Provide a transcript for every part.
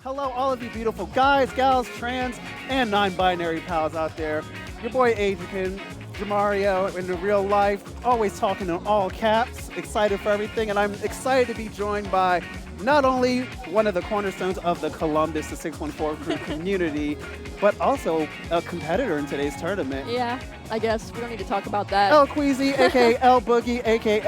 Hello, all of you beautiful guys, gals, trans, and non-binary pals out there. Your boy Eijiken, Jamario, in the real life, always talking in all caps, excited for everything, and I'm excited to be joined by not only one of the cornerstones of the Columbus, the 614 crew community, but also a competitor in today's tournament. Yeah, I guess we don't need to talk about that. LQUEEZY, aka L Boogie, aka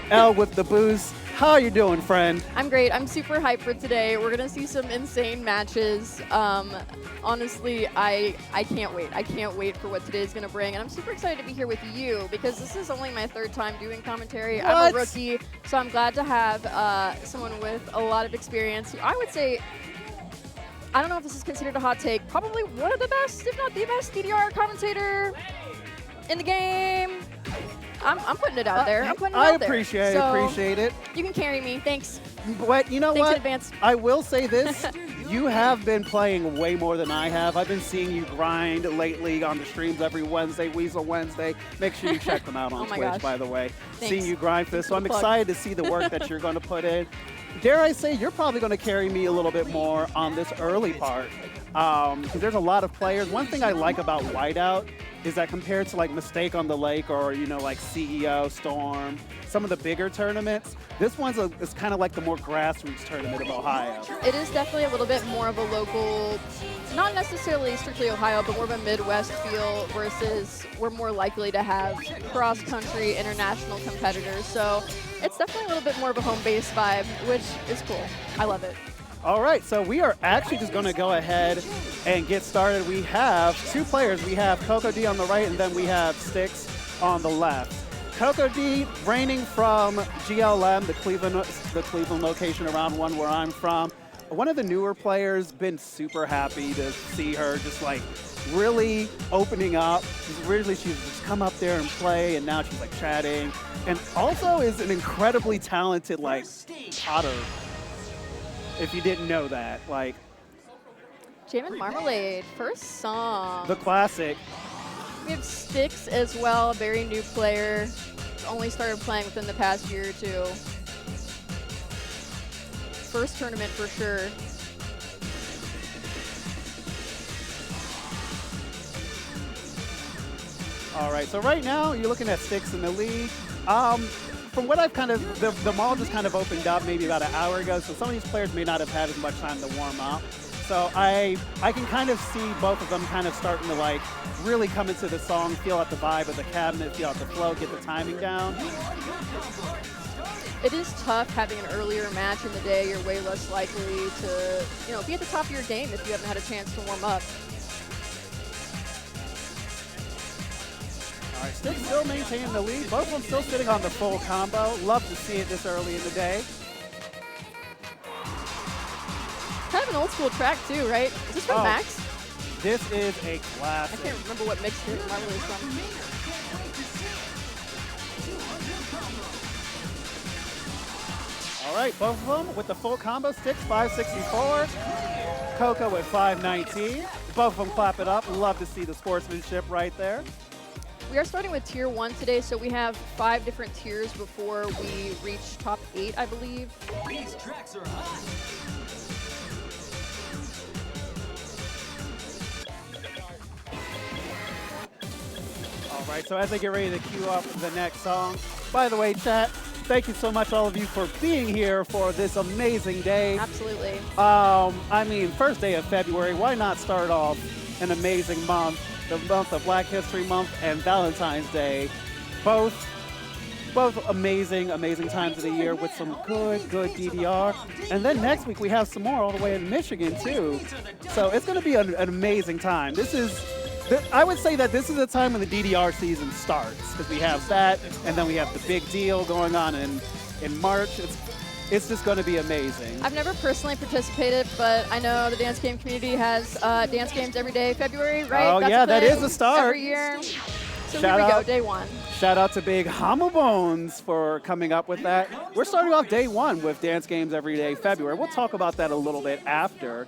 L with the booze. How are you doing, friend? I'm great. I'm super hyped for today. We're going to see some insane matches. Honestly, I can't wait. I can't wait for what today's going to bring. And I'm super excited to be here with you because this is only my third time doing commentary. What? I'm a rookie, so I'm glad to have someone with a lot of experience. I would say, I don't know if this is considered a hot take, probably one of the best, if not the best, DDR commentator in the game. I'm putting it out there. I'm putting it out there. I appreciate it. You can carry me. Thanks. But you know Thanks what? in advance. I will say this. You have been playing way more than I have. I've been seeing you grind lately on the streams every Wednesday, Weasel Wednesday. Make sure you check them out on Twitch, gosh. by the way. Thanks. Seeing you grind for this. So I'm Good plug. excited to see the work that you're going to put in. Dare I say, you're probably going to carry me a little bit more on this early part. Because there's a lot of players. One thing I like about Whiteout is that compared to like Mistake on the Lake or, you know, like CEO, Storm, some of the bigger tournaments, this one's is kind of like the more grassroots tournament of Ohio. It is definitely a little bit more of a local, not necessarily strictly Ohio, but more of a Midwest feel versus we're more likely to have cross-country international competitors. So it's definitely a little bit more of a home base vibe, which is cool. I love it. All right, so we are actually just going to go ahead and get started. We have two players. We have CocoDee on the right, and then we have Styx on the left. CocoDee, reigning from GLM, the Cleveland location around one where I'm from. One of the newer players, been super happy to see her just like really opening up. Originally she'd just come up there and play, and now she's like chatting. And also is an incredibly talented like potter. If you didn't know that, like. Jade and Marmalade, first song. The classic. We have Styx as well, a very new player. Only started playing within the past year or two. First tournament for sure. All right, so right now you're looking at Styx in the lead. From what I've kind of, the mall just kind of opened up maybe about an hour ago, so some of these players may not have had as much time to warm up. So I can kind of see both of them kind of starting to like really come into the song, feel out the vibe of the cabinet, feel out the flow, get the timing down. It is tough having an earlier match in the day. You're way less likely to, you know, be at the top of your game if you haven't had a chance to warm up. All right, Styx still maintaining the lead. Both of them still sitting on the full combo. Love to see it this early in the day. Kind of an old school track too, right? Is this from Max? This is a I classic. can't remember what mix it Marmalade is from. All right, both of them with the full combo. Styx 564, Coco at 519. Both of them clap it up. Love to see the sportsmanship right there. We are starting with tier 1 today, so we have 5 different tiers before we reach top 8, I believe. These tracks are hot. All right, so as I get ready to queue up the next song, by the way, chat, thank you so much, all of you, for being here for this amazing day. Absolutely. I mean, first day of February, why not start off an amazing month? The month of Black History Month and Valentine's Day, both amazing times of the year with some good DDR. And then next week we have some more all the way in Michigan too. So it's going to be an amazing time. I would say that this is the time when the DDR season starts because we have that, and then we have the big deal going on in March. It's just going to be amazing. I've never personally participated, but I know the dance game community has dance games every day, February, right? Oh, That's yeah, a that thing is a start. Every year. So Shout here we go, out. day 1. Shout out to Big Homobones for coming up with that. We're starting off day 1 with Dance Games Every Day February. We'll talk about that a little bit after.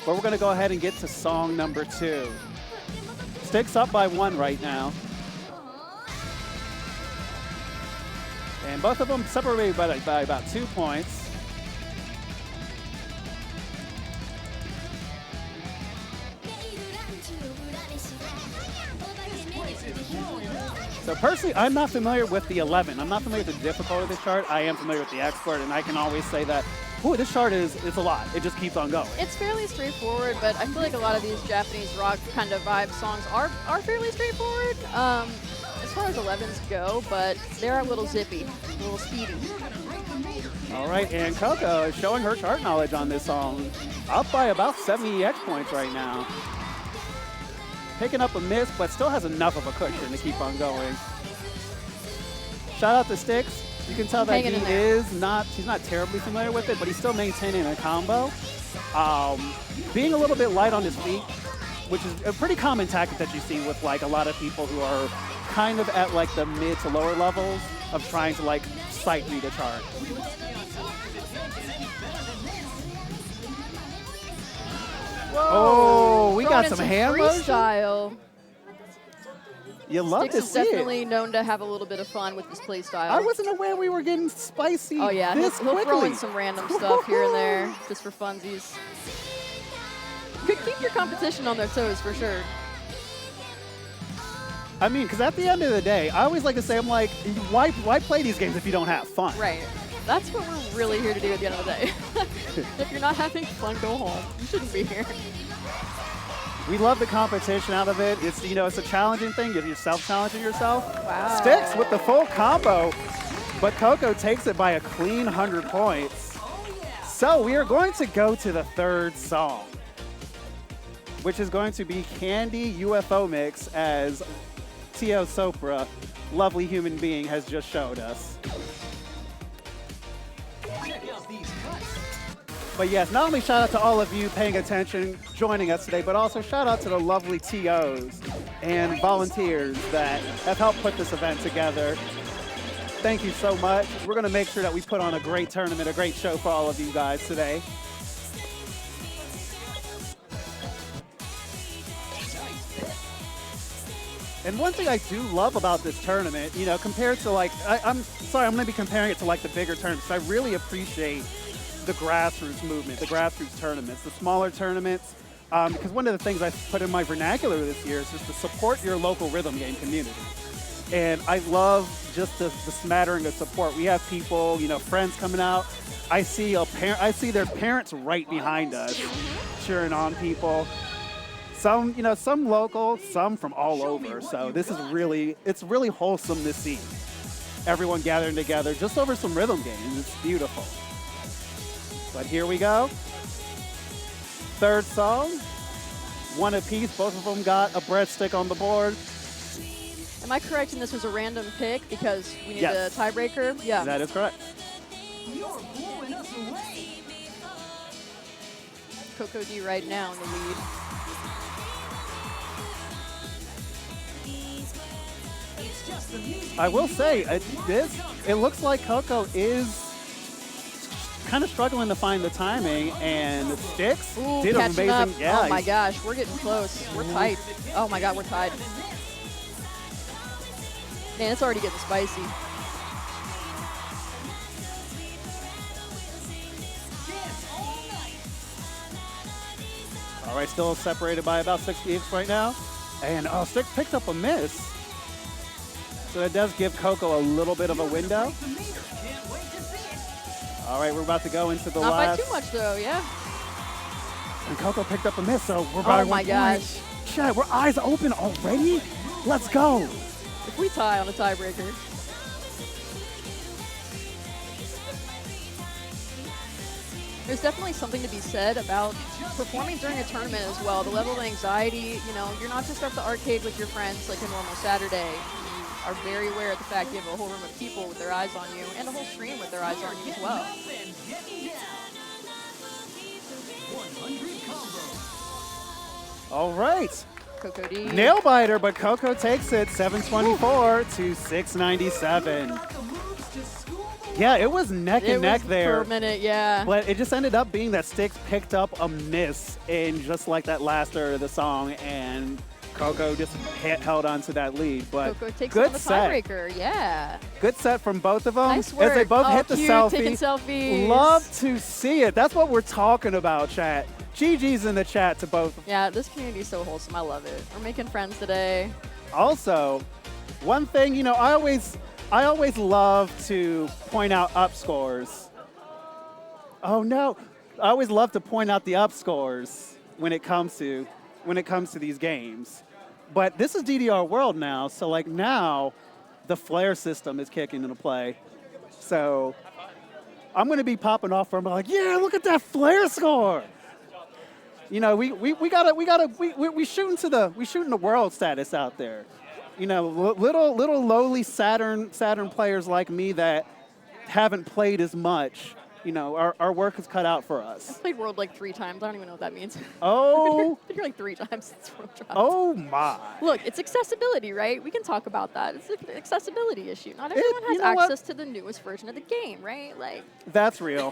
But we're going to go ahead and get to song number 2. Styx up by 1 right now. And both of them separated by about 2 points. So personally, I'm not familiar with the 11. I'm not familiar with the difficulty of this chart. I am familiar with the expert, and I can always say that, ooh, this chart is a lot. It just keeps on going. It's fairly straightforward, but I feel like a lot of these Japanese rock kind of vibe songs are fairly straightforward as far as 11s go, but they're a little zippy, a little speedy. All right, and Coco is showing her chart knowledge on this song. Up by about 70 EX points right now. Picking up a miss, but still has enough of a cushion to keep on going. Shout out to Sticks. You can tell that he's not terribly familiar with it, but he's still maintaining a combo. Being a little bit light on his feet, which is a pretty common tactic that you see with like a lot of people who are kind of at like the mid to lower levels of trying to like sight read a chart. Whoa, oh, we got some ham freestyle. You love Sticks to is see it. definitely known to have a little bit of fun with this play style. I wasn't aware we were getting spicy. Oh yeah, this he'll throw quickly. in some random stuff here and there just for funsies. Could keep your competition on their toes for sure. I mean, because at the end of the day, I always like to say, I'm like, why play these games if you don't have fun? Right. That's what we're really here to do at the end of the day. If you're not having fun, go home. You shouldn't be here. We love the competition out of it. It's, you know, it's a challenging thing. You're self-challenging yourself. Wow. Sticks with the full combo, but Coco takes it by a clean 100 points. So we are going to go to the third song, which is going to be Candy UFO Mix, as Tio Sopra, lovely human being, has just showed us. But yes, not only shout out to all of you paying attention, joining us today, but also shout out to the lovely TOs and volunteers that have helped put this event together. Thank you so much. We're going to make sure that we put on a great tournament, a great show for all of you guys today. And one thing I do love about this tournament, you know, compared to like, I'm going to be comparing it to like the bigger tournaments. I really appreciate the grassroots movement, the grassroots tournaments, the smaller tournaments, because one of the things I put in my vernacular this year is just to support your local rhythm game community. And I love just the smattering of support. We have people, you know, friends coming out. I see their parents right behind us cheering on people. Some, you know, some local, some from all over. So this is really, it's really wholesome to see everyone gathering together just over some rhythm games. It's beautiful. But here we go. Third song, one apiece. Both of them got a breadstick on the board. Am I correct in this was a random pick because we need Yes. a tiebreaker? Yeah. That is correct. CocoDee right now in the lead. I will say, it looks like Coco is kind of struggling to find the timing, and Sticks Ooh, did an catching amazing. up. Yeah, Oh my gosh, we're getting close. We're tight. Oh my god, we're tied. Man, it's already getting spicy. All right, still separated by about 60 inches right now, and Sticks picked up a miss. So it does give Coco a little bit of a window. All right, we're about to go into the Not last. by too much though, yeah. And Coco picked up a miss, so we're by Oh my 1 gosh. point. Chat, we're eyes open already? Let's go. If we tie on a tiebreaker. There's definitely something to be said about performing during a tournament as well. The level of anxiety, you know, you're not just at the arcade with your friends like a normal Saturday. You are very aware of the fact you have a whole room of people with their eyes on you and a whole stream with their eyes on you as well. All right. CocoDee. Nail biter, but Coco takes it 724 to 697. Yeah, it was neck and neck there. For a minute, yeah. But it just ended up being that Sticks picked up a miss in just like that last third of the song, and Coco just held on to that lead. But Coco takes good on the set. tiebreaker, yeah. Good set from both of them. Nice work. As they both hit the cute, selfie. taking selfies. Love to see it. That's what we're talking about, chat. GG's in the chat to both. Yeah, this community is so wholesome. I love it. We're making friends today. Also, one thing, you know, I always love to point out up scores. Oh no, I always love to point out the up scores when it comes to these games. But this is DDR World now, so like now the flare system is kicking into play. So I'm going to be popping off from like, yeah, look at that flare score. You know, we shooting the world status out there. You know, little lowly Saturn players like me that haven't played as much. You know, our work is cut out for us. I've played World like 3 times. I don't even know what that means. Oh. I think like 3 times since World dropped. Oh my. Look, it's accessibility, right? We can talk about that. It's an accessibility issue. Not everyone has access to the newest version of the game, right? Like. That's real.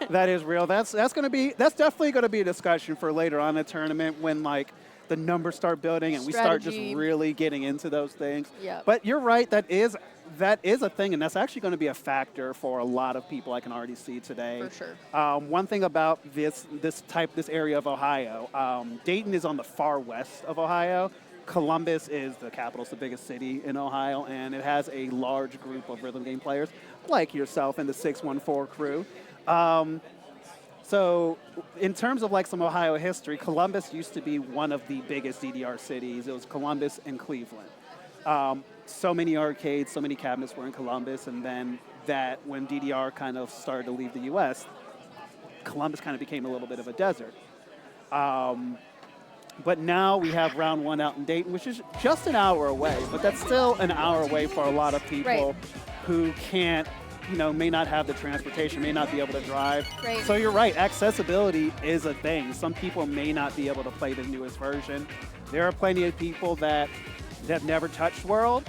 That is real. That's definitely gonna be a discussion for later on in the tournament when like the numbers start building and we start just really getting into those things. Yeah. But you're right. That is a thing, and that's actually going to be a factor for a lot of people I can already see today. For sure. One thing about this area of Ohio, Dayton is on the far west of Ohio. Columbus is the capital, it's the biggest city in Ohio, and it has a large group of rhythm game players like yourself and the 614 crew. So in terms of like some Ohio history, Columbus used to be one of the biggest DDR cities. It was Columbus and Cleveland. So many arcades, so many cabinets were in Columbus, and then that when DDR kind of started to leave the U.S., Columbus kind of became a little bit of a desert. But now we have round 1 out in Dayton, which is just an hour away, but that's still an hour away for a lot of people who can't, you know, may not have the transportation, may not be able to drive. Right. So you're right, accessibility is a thing. Some people may not be able to play the newest version. There are plenty of people that have never touched World.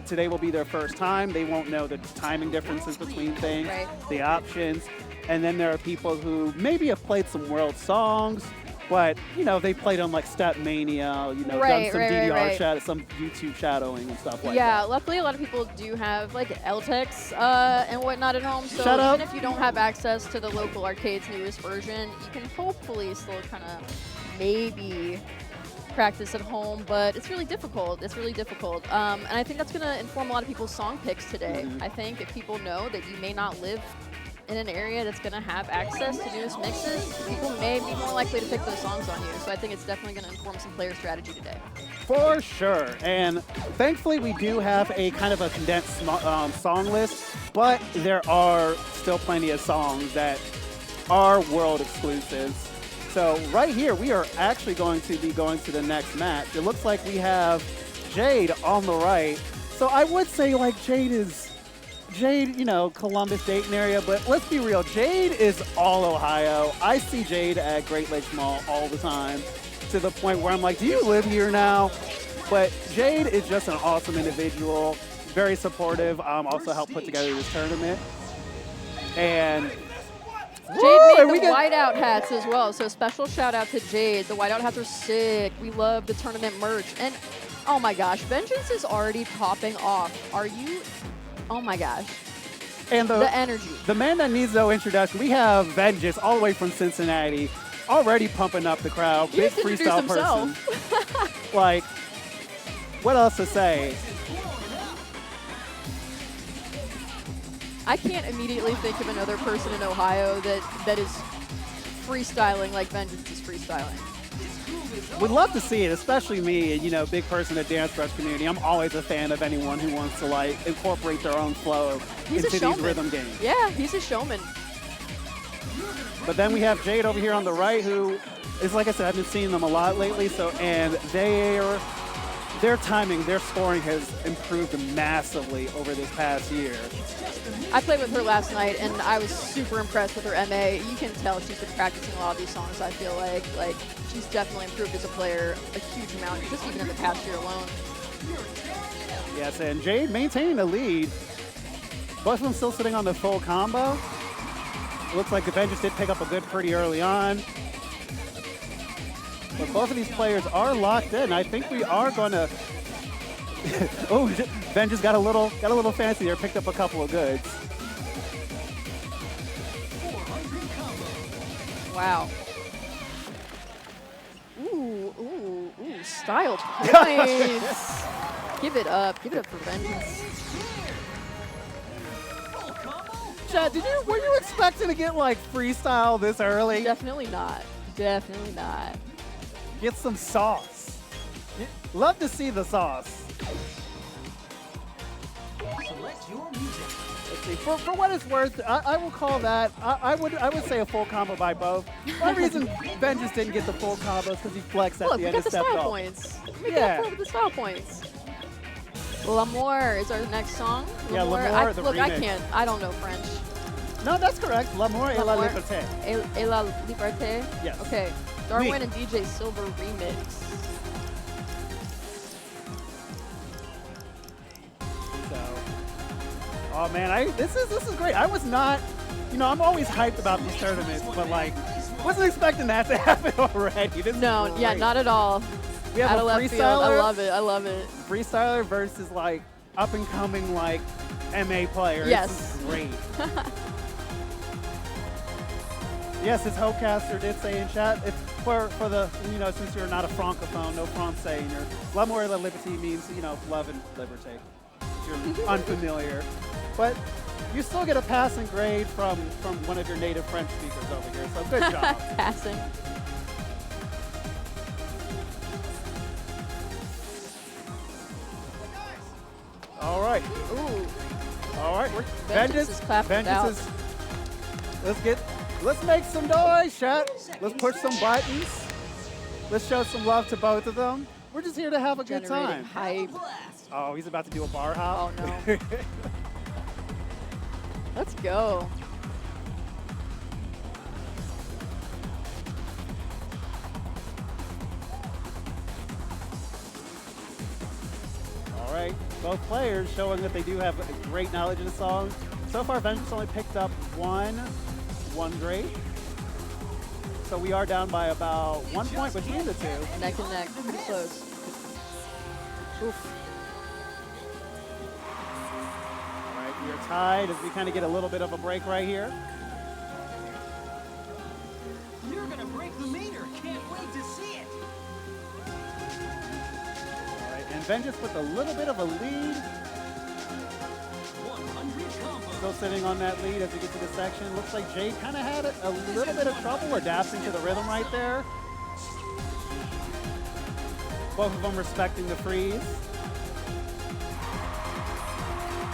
Today will be their first time. They won't know the timing differences between things, the options. And then there are people who maybe have played some World songs, but, you know, they played on like Step Mania, you know, done some DDR shadow, some YouTube shadowing and stuff like that. Yeah, luckily a lot of people do have like LTEX and whatnot at home. So even if you don't have access to the local arcade's newest version, you can hopefully still kind of maybe practice at home, but it's really difficult. It's really difficult. And I think that's going to inform a lot of people's song picks today. I think if people know that you may not live in an area that's going to have access to newest mixes, people may be more likely to pick those songs on you. So I think it's definitely going to inform some player strategy today. For sure. And thankfully we do have a kind of a condensed song list, but there are still plenty of songs that are world exclusives. So right here, we are actually going to be going to the next match. It looks like we have Jade on the right. So I would say like Jade, you know, Columbus, Dayton area, but let's be real, Jade is all Ohio. I see Jade at Great Lakes Mall all the time to the point where I'm like, do you live here now? But Jade is just an awesome individual, very supportive, also helped put together this tournament. And Jade made the whiteout hats as well, so special shout out to Jade. The whiteout hats are sick. We love the tournament merch. And oh my gosh, Vengeance is already popping off. Are you? Oh my gosh. And the energy. The man that needs no introduction, we have Vengeance all the way from Cincinnati, already pumping up the crowd. Big freestyle person. Like, what else to say? I can't immediately think of another person in Ohio that is freestyling like Vengeance is freestyling. Would love to see it, especially me, you know, big person in the dance rush community. I'm always a fan of anyone who wants to like incorporate their own flow into these rhythm games. Yeah, he's a showman. But then we have Jade over here on the right, who is, like I said, I've been seeing them a lot lately. So, and their timing, their scoring has improved massively over this past year. I played with her last night, and I was super impressed with her MA. You can tell she's been practicing a lot of these songs, I feel like. Like, she's definitely improved as a player a huge amount, just even in the past year alone. Yes, and Jade maintaining the lead. Both of them still sitting on the full combo. It looks like the Vengeance did pick up a good pretty early on. But both of these players are locked in. I think we are going to... Oh, Vengeance got a little fancy there, picked up a couple of goods. Wow. Ooh, styled points. Give it up. Give it up for Vengeance. Chad, were you expecting to get like freestyle this early? Definitely not. Definitely not. Get some sauce. Love to see the sauce. Select your music. Let's see. For what it's worth, I will call that. I would say a full combo by both. One reason Vengeance didn't get the full combo is because he flexed at Look, the we end got and the stepped style off. points. We got the style points. L'amour is our next song. Yeah, L'Amour, the look, I remix. can't. I don't know French. No, that's correct. L'amour et la L'amour liberté. Et la liberté? Yes. Okay. Darwin and DJ Silver remix. So, oh man, this is great. I was not, I'm always hyped about these tournaments, but like, wasn't expecting that to happen already. This No, is yeah, great. not at all. We have Out a of left field. freestyler. I love it. I love it. Freestyler versus like up and coming like MA player. Yes. This is great. Yes, his Hocaster did say in chat, if for the, since you're not a francophone, no Francais in your, l'amour et la liberté means, love and liberty, if you're unfamiliar. But you still get a passing grade from one of your native French speakers over here, so good job. Passing. All right. Ooh. All right. Vengeance is clapping it out. Let's make some noise, chat. Let's push some buttons. Let's show some love to both of them. We're just here to have a good Generating time. hype. Oh, he's about to do a bar hop. Oh, no. Let's go. All right. Both players showing that they do have a great knowledge of the song. So far, Vengeance only picked up one grade. So we are down by about 1 point between the two. Neck and neck. Pretty close. Oof. All right, we are tied as we kind of get a little bit of a break right here. You're gonna break the meter. Can't wait to see it. All right, and Vengeance with a little bit of a lead. 100 combos. Still sitting on that lead as we get to the section. Looks like Jade kind of had a little bit of trouble adapting to the rhythm right there. Both of them respecting the freeze.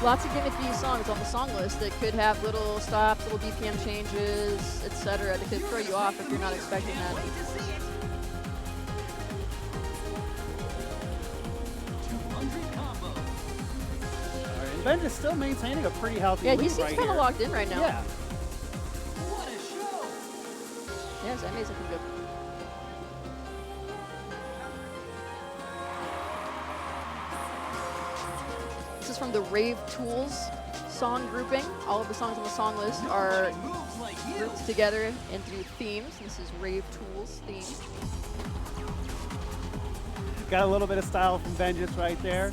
Lots of gimmicky songs on the song list that could have little stops, little BPM changes, etc. that could throw you off if you're not expecting that. Wait to see it. 200 combos. All right, and Vengeance still maintaining a pretty healthy Yeah, lead he seems right kind of here. locked in right now. Yeah. What a show. Yes, MA's looking good. This is from the Rave Tools song grouping. All of the songs on the song list are Moves like you. grouped together into themes. This is Rave Tools theme. Got a little bit of style from Vengeance right there.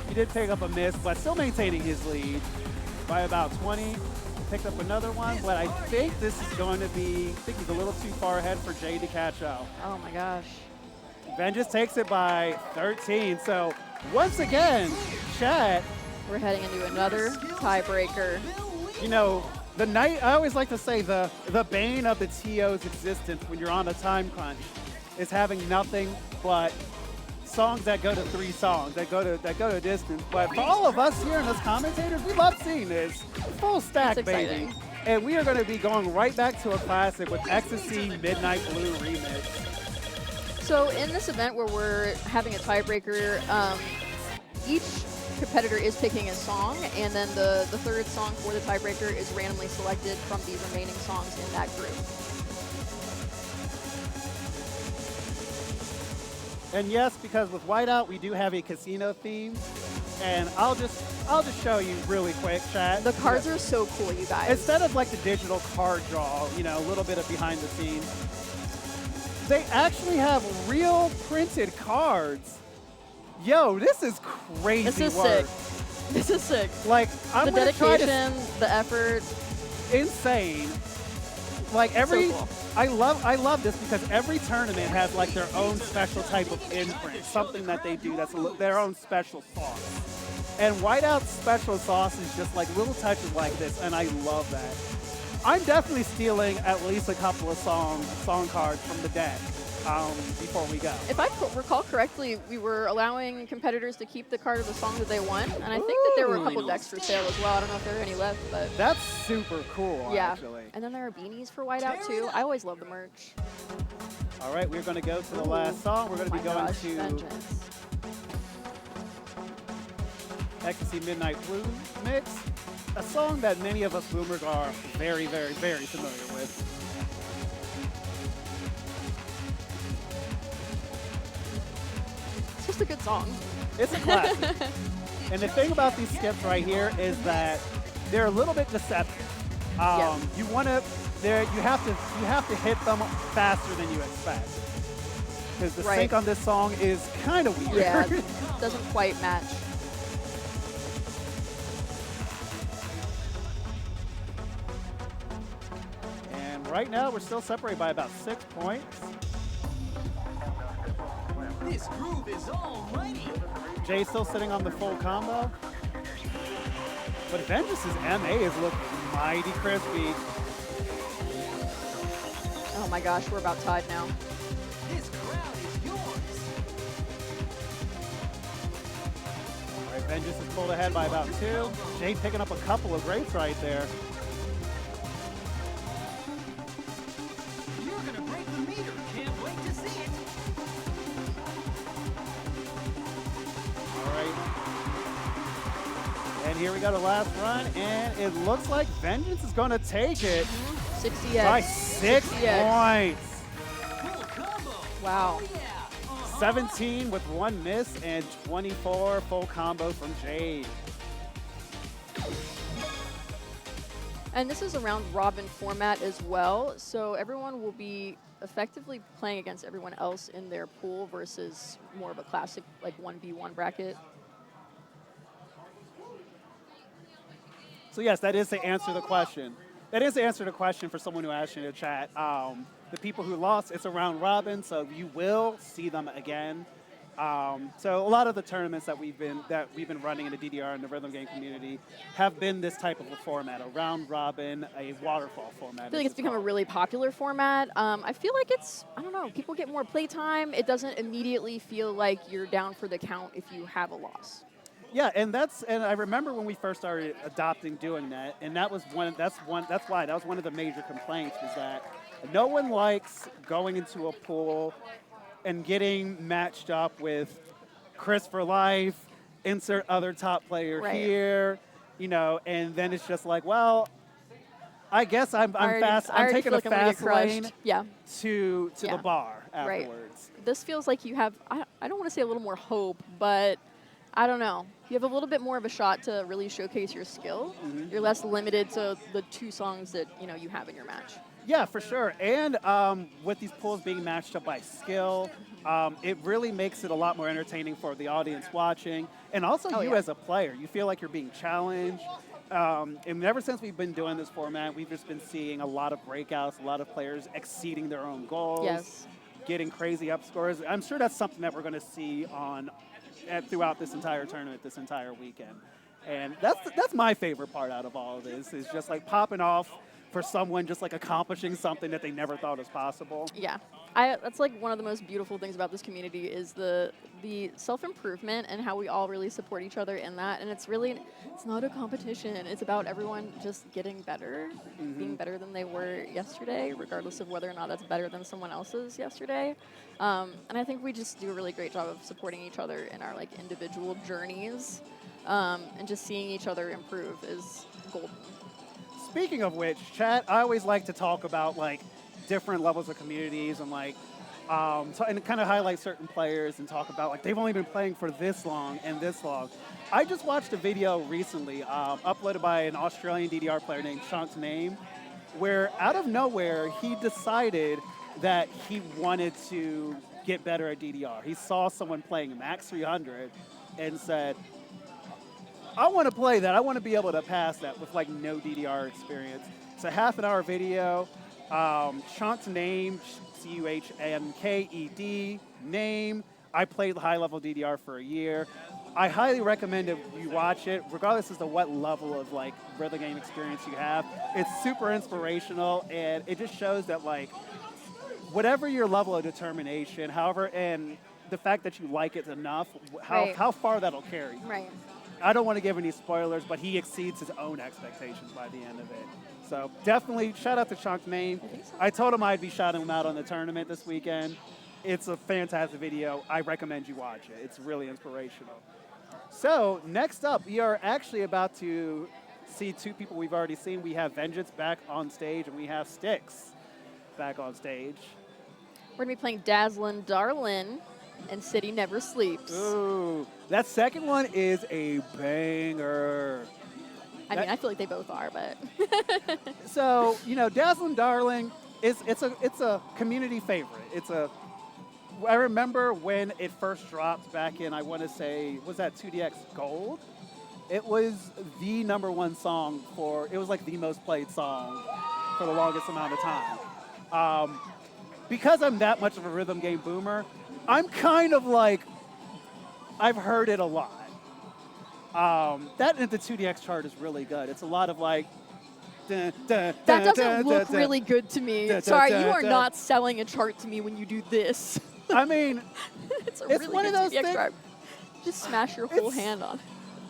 He did pick up a miss, but still maintaining his lead by about 20. Picked up another one, but I think this is going to be, I think he's a little too far ahead for Jade to catch up. Oh my gosh. Vengeance takes it by 13. So once again, chat, We're heading into another tiebreaker. the night, I always like to say the bane of the TO's existence when you're on a time crunch is having nothing but songs that go to 3 songs, that go to distance. But for all of us here and us commentators, we love seeing this. Full stack, It's baby. exciting. And we are going to be going right back to a classic with XROSS Midnight Blue remix. So in this event where we're having a tiebreaker, each competitor is picking a song, and then the third song for the tiebreaker is randomly selected from the remaining songs in that group. And yes, because with Whiteout, we do have a casino theme. And I'll just show you really quick, chat. The cards are so cool, you guys. Instead of like the digital card draw, a little bit of behind the scenes, they actually have real printed cards. Yo, this is crazy This is work. sick. This is sick. Like, I'm The gonna try to dedication, the effort. insane. like every, cool. I love this because every tournament has like their own special type of imprint, something that they do that's their own special sauce. And Whiteout's special sauce is just like little touches like this, and I love that. I'm definitely stealing at least a couple of song cards from the deck before we go. If I recall correctly, we were allowing competitors to keep the card of the song that they want, and I think that there were a couple decks for sale as well. I don't know if there are any left, but That's super cool, yeah. actually. And then there are beanies for Whiteout too. I always love the merch. All right, we're going to go to the last song. We're going to be going to Vengeance. Ecstasy Midnight Blues Mix, a song that many of us boomers are very, very, very familiar with. It's just a good song. It's a classic. And the thing about these skips right here is that they're a little bit deceptive. You want to, you have to hit them faster than you expect. Because the sync on this song is kind of weird. Yeah, it doesn't quite match. And right now, we're still separated by about 6 points. This groove is almighty. Jay's still sitting on the full combo. But Vengeance's MA is looking mighty crispy. Oh my gosh, we're about tied now. This crowd is yours. All right, Vengeance is pulled ahead by about 2. Jade picking up a couple of greats right there. You're gonna break the meter. Can't wait to see it. All right. And here we go to last run, and it looks like Vengeance is going to take it 60x. by 6 points. Full combo. Wow. Yeah. 17 with 1 miss and 24 full combo from Jade. And this is a round robin format as well, so everyone will be effectively playing against everyone else in their pool versus more of a classic like 1v1 bracket. So yes, that is to answer the question. That is to answer the question for someone who asked you in the chat. The people who lost, it's a round robin, so you will see them again. So a lot of the tournaments that we've been running in the DDR and the rhythm game community have been this type of a format, a round robin, a waterfall format. I feel like it's become a really popular format. I feel like it's, I don't know, people get more playtime. It doesn't immediately feel like you're down for the count if you have a loss. Yeah, and I remember when we first started adopting doing that, and that was one of the major complaints was that no one likes going into a pool and getting matched up with Chris for life, insert other top player here, you know, and then it's just like, well, I guess I'm taking a fast lane to the bar afterwards. This feels like you have, I don't want to say a little more hope, but I don't know. You have a little bit more of a shot to really showcase your skill. You're less limited to the 2 songs that you have in your match. Yeah, for sure. And with these pools being matched up by skill, it really makes it a lot more entertaining for the audience watching. And also as a player, you feel like you're being challenged. And ever since we've been doing this format, we've just been seeing a lot of breakouts, a lot of players exceeding their own goals, getting crazy up scores. I'm sure that's something that we're going to see throughout this entire tournament, this entire weekend. And that's my favorite part out of all of this, is just like popping off for someone just like accomplishing something that they never thought was possible. Yeah, that's like one of the most beautiful things about this community is the self-improvement and how we all really support each other in that. And it's not a competition. It's about everyone just getting better, being better than they were yesterday, regardless of whether or not that's better than someone else's yesterday. And I think we just do a really great job of supporting each other in our like individual journeys, and just seeing each other improve is golden. Speaking of which, chat, I always like to talk about like different levels of communities and like and kind of highlight certain players and talk about like they've only been playing for this long and this long. I just watched a video recently uploaded by an Australian DDR player named Shank's Name, where out of nowhere he decided that he wanted to get better at DDR. He saw someone playing Max 300 and said, I want to play that. I want to be able to pass that with like no DDR experience. It's a half-an-hour video. Chunk's name, CUHNKED, name. I played high-level DDR for a year. I highly recommend that you watch it, regardless as to what level of like rhythm game experience you have. It's super inspirational, and it just shows that like whatever your level of determination, however, and the fact that you like it enough, how far that'll carry. Right. I don't want to give any spoilers, but he exceeds his own expectations by the end of it. So definitely shout out to Chunk's name. I told him I'd be shouting him out on the tournament this weekend. It's a fantastic video. I recommend you watch it. It's really inspirational. So next up, we are actually about to see two people we've already seen. We have Vengeance back on stage, and we have Styx back on stage. We're going to be playing Dazzlin Darlin and City Never Sleeps. Ooh, that second one is a banger. I mean, I feel like they both are, but. So, you know, Dazzlin Darlin, it's a community favorite. I remember when it first dropped back in, I want to say, was that 2DX Gold? It was the #1 song it was like the most played song for the longest amount of time. Because I'm that much of a rhythm game boomer, I'm kind of like, I've heard it a lot. That in the 2DX chart is really good. It's a lot of like, That doesn't look really good to me. Sorry, you are not selling a chart to me when you do this. I mean, it's really one of those things. Chart. Just smash your whole hand on.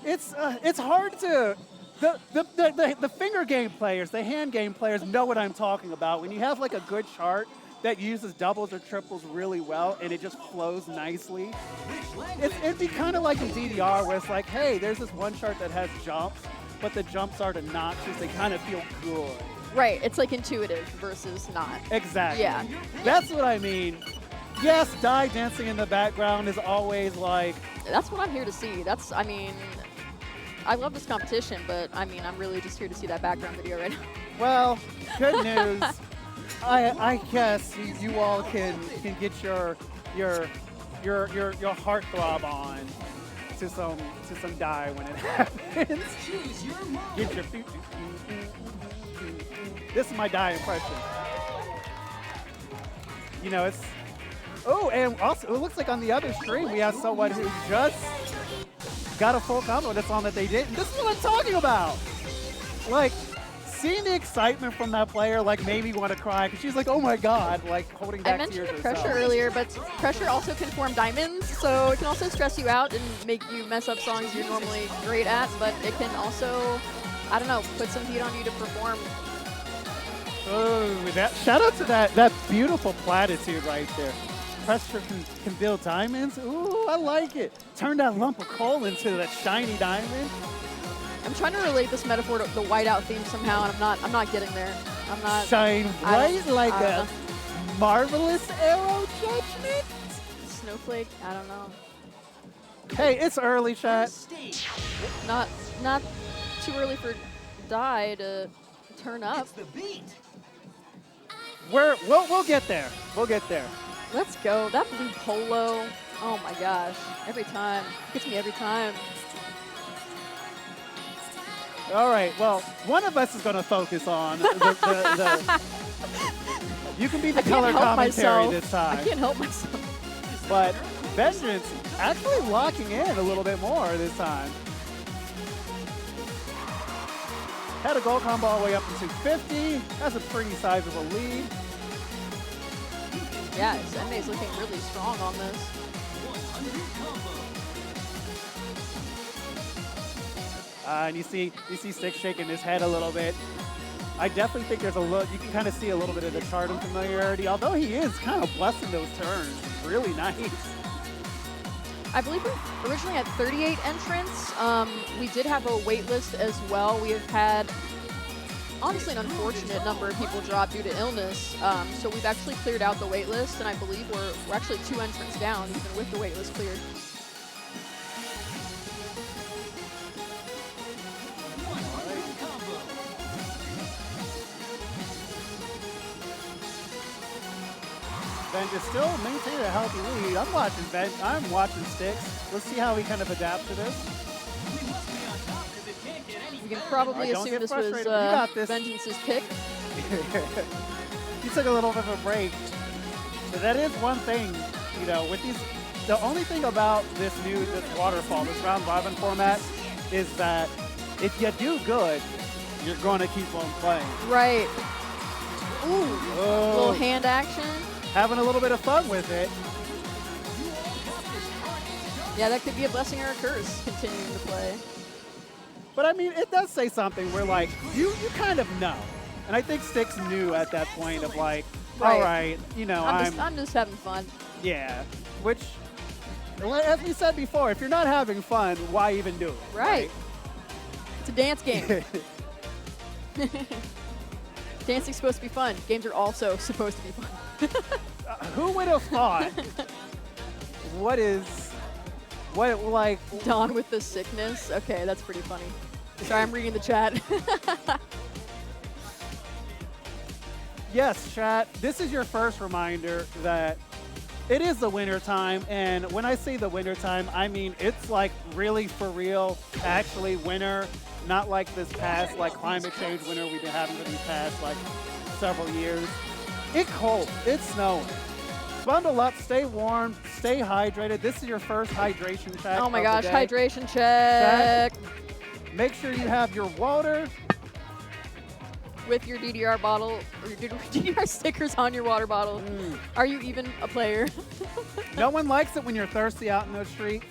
It's hard to. The finger game players, the hand game players know what I'm talking about. When you have like a good chart that uses doubles or triples really well and it just flows nicely, it'd be kind of like in DDR where it's like, hey, there's this one chart that has jumps, but the jumps aren't obnoxious. They kind of feel good. Right. It's like intuitive versus not. Exactly. Yeah. That's what I mean. Yes, Die dancing in the background is always like... That's what I'm here to see. I mean, I love this competition, but I mean, I'm really just here to see that background video right now. Well, good news. I guess you all can get your heartthrob on to some Die when it happens. Get your feet. This is my Die impression. You know, it's... Oh, and also, it looks like on the other stream, we have someone who just got a full combo that's on that they didn't. This is what I'm talking about. Like, seeing the excitement from that player, like, made me want to cry, because she's like, oh my god, like, holding back tears herself. I mentioned the pressure earlier, but pressure also can form diamonds, so it can also stress you out and make you mess up songs you're normally great at, but it can also, I don't know, put some heat on you to perform. Oh, shout out to that beautiful platitude right there. Pressure can build diamonds. Ooh, I like it. Turn that lump of coal into that shiny diamond. I'm trying to relate this metaphor to the whiteout theme somehow, and I'm not getting there. I'm not. Shine bright like a marvelous arrow judgment. Snowflake. I don't know. Hey, it's early, chat. Not too early for Die to turn up. We'll get there. We'll get there. Let's go. That blue polo. Oh my gosh. Every time. Gets me every time. All right. Well, one of us is going to focus on the you can be the color commentary this time. I can't help myself. But Vengeance actually locking in a little bit more this time. Had a gold combo all the way up to 250. That's a pretty sizable lead. Yeah, MA's looking really strong on this. And you see Styx shaking his head a little bit. I definitely think there's you can kind of see a little bit of the chart unfamiliarity, although he is kind of blessing those turns. Really nice. I believe we originally had 38 entrants. We did have a wait list as well. We have had, honestly, an unfortunate number of people drop due to illness. So we've actually cleared out the wait list, and I believe we're actually 2 entrants down, even with the wait list cleared. Vengeance still maintaining a healthy lead. I'm watching Styx. Let's see how we kind of adapt to this. You can probably assume this was Vengeance's pick. took a little bit of a break. But that is one thing, you know, with these, the only thing about this waterfall, this round robin format, is that if you do good, you're going to keep on playing. Right. Ooh, little hand action. Having a little bit of fun with it. Yeah, that could be a blessing or a curse, continuing to play. But I mean, it does say something where like, you kind of know. And I think Styx knew at that point of like, all right, you know, I'm just having fun. Yeah, which, as we said before, if you're not having fun, why even do it? Right. It's a dance game. Dancing's supposed to be fun. Games are also supposed to be fun. Who would have thought? Like Dawn with the sickness? Okay, that's pretty funny. Sorry, I'm reading the chat. Yes, chat, this is your first reminder that it is the winter time, and when I say the winter time, I mean it's like really for real, actually winter, not like this past like climate change winter we've been having for these past like several years. It's cold, it's snowing. Bundle up, stay warm, stay hydrated. This is your first hydration check. Oh my gosh, hydration check. Make sure you have your water. With your DDR bottle, or your DDR stickers on your water bottle. Are you even a player? No one likes it when you're thirsty out in the streets.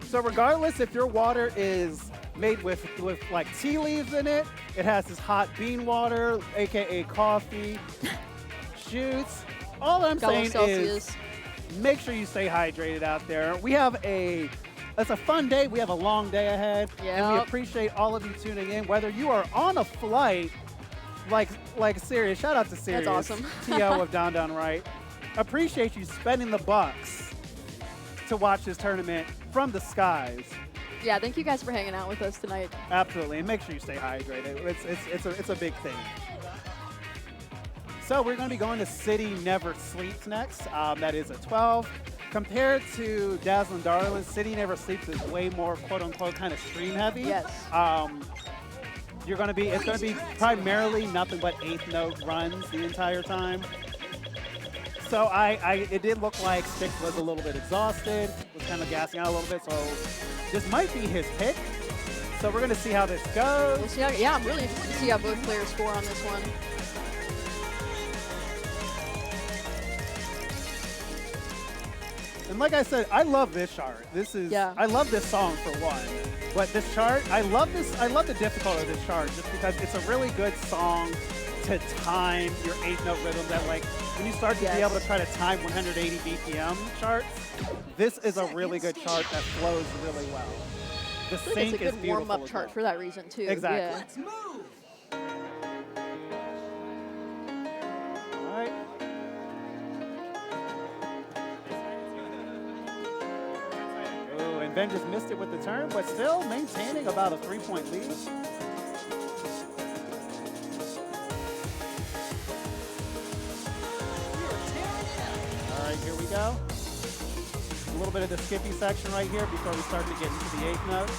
So regardless if your water is made with like tea leaves in it, it has this hot bean water, AKA coffee, shoots. All I'm saying is make sure you stay hydrated out there. We have it's a fun day. We have a long day ahead. Yep. And we appreciate all of you tuning in, whether you are on a flight, like Sirius, shout out to Sirius. That's awesome. TO of Down Right. Appreciate you spending the bucks to watch this tournament from the skies. Yeah, thank you guys for hanging out with us tonight. Absolutely, and make sure you stay hydrated. It's a big thing. So we're going to be going to City Never Sleeps next. That is a 12. Compared to Dazzlin Darlin, City Never Sleeps is way more quote-unquote kind of stream heavy. Yes. It's going to be primarily nothing but 8th note runs the entire time. So it did look like Styx was a little bit exhausted, was kind of gassing out a little bit. So this might be his pick. So we're going to see how this goes. We'll see how, yeah, I'm really interested to see how both players score on this one. And like I said, I love this chart. I love this song for one. But this chart, I love the difficulty of this chart just because it's a really good song to time your 8th note rhythm that like when you start to be able to try to time 180 BPM charts, this is a really good chart that flows really well. The sync it's a good warm-up chart for that reason too. Exactly. Yeah. Let's move. Ben just missed it with the turn, but still maintaining about a 3-point lead. All right, here we go. A little bit of the skippy section right here before we start to get into the 8th note.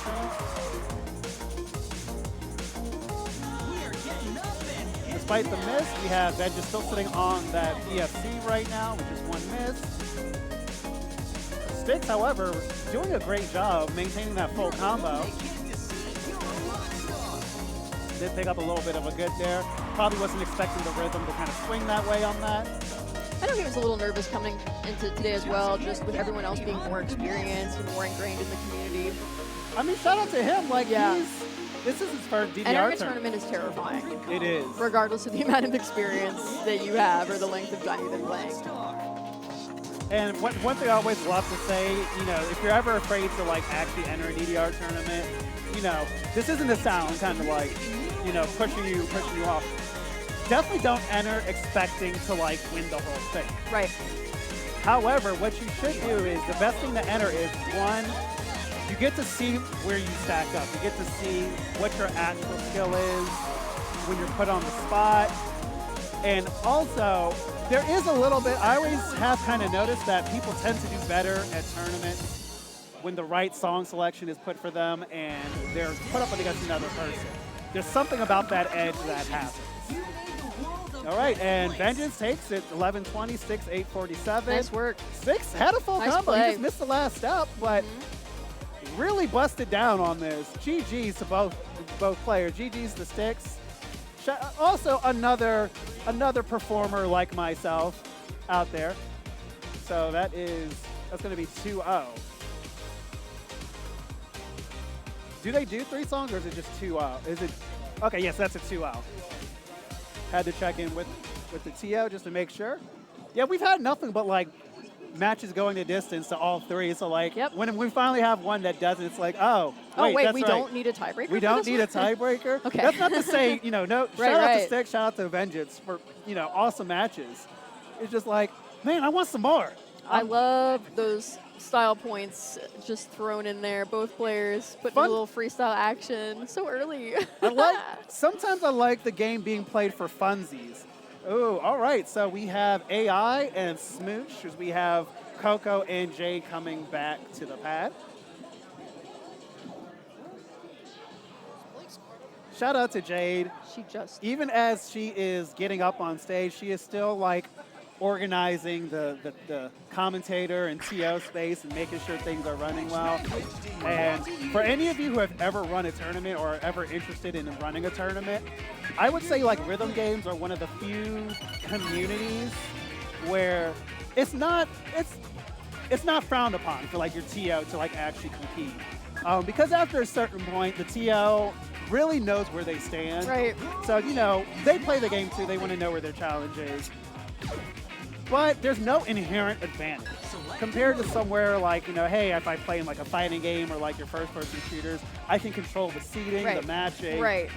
Despite the miss, we have Ben just still sitting on that EFC right now, which is one miss. Styx, however, doing a great job maintaining that full combo. Did pick up a little bit of a good there. Probably wasn't expecting the rhythm to kind of swing that way on that. I know he was a little nervous coming into today as well, just with everyone else being more experienced and more ingrained in the community. I mean, shout out to him. Like, this is his first DDR and every tournament is terrifying. It is. Regardless of the amount of experience that you have or the length of time you've been playing. And one thing I always love to say, you know, if you're ever afraid to like actually enter a DDR tournament, you know, this isn't to sound kind of like, you know, pushing you off. Definitely don't enter expecting to like win the whole thing. Right. However, what you should do is the best thing to enter is one, you get to see where you stack up. You get to see what your actual skill is when you're put on the spot. And also, there is a little bit, I always have kind of noticed that people tend to do better at tournaments when the right song selection is put for them and they're put up against another person. There's something about that edge that happens. All right, and Vengeance takes it 11-20, 6-8-47. Nice work. Six had a full Nice combo. He play. just missed the last step, but really busted down on this. GG's to both players. GG's to Sticks. Also another performer like myself out there. So that's going to be 2-0. Do they do 3 songs or is it just 2-0? Is it? Okay, yes, that's a 2-0. Had to check in with the TO just to make sure. Yeah, we've had nothing but like matches going the distance to all 3. So like when we finally have one that doesn't, it's like, oh wait, that's we right. don't need a tiebreaker. We don't need a tiebreaker. Okay. That's not to say, no. Shout out right. to Stick, shout out to Vengeance for awesome matches. It's just like, man, I want some more. I love those style points just thrown in there. Both players putting a little freestyle action so early. Sometimes I like the game being played for funsies. Oh, all right. So we have AI and smooooch as we have Coco and Jade coming back to the pad. Shout out to Jade. Even as she is getting up on stage, she is still like organizing the commentator and TO space and making sure things are running well. And for any of you who have ever run a tournament or are ever interested in running a tournament, I would say like rhythm games are one of the few communities where it's not frowned upon for like your TO to like actually compete. Because after a certain point, the TO really knows where they stand. Right. So, they play the game too. They want to know where their challenge is. But there's no inherent advantage compared to somewhere like, hey, if I play in like a fighting game or like your first-person shooters, I can control the seating, the matching. Right.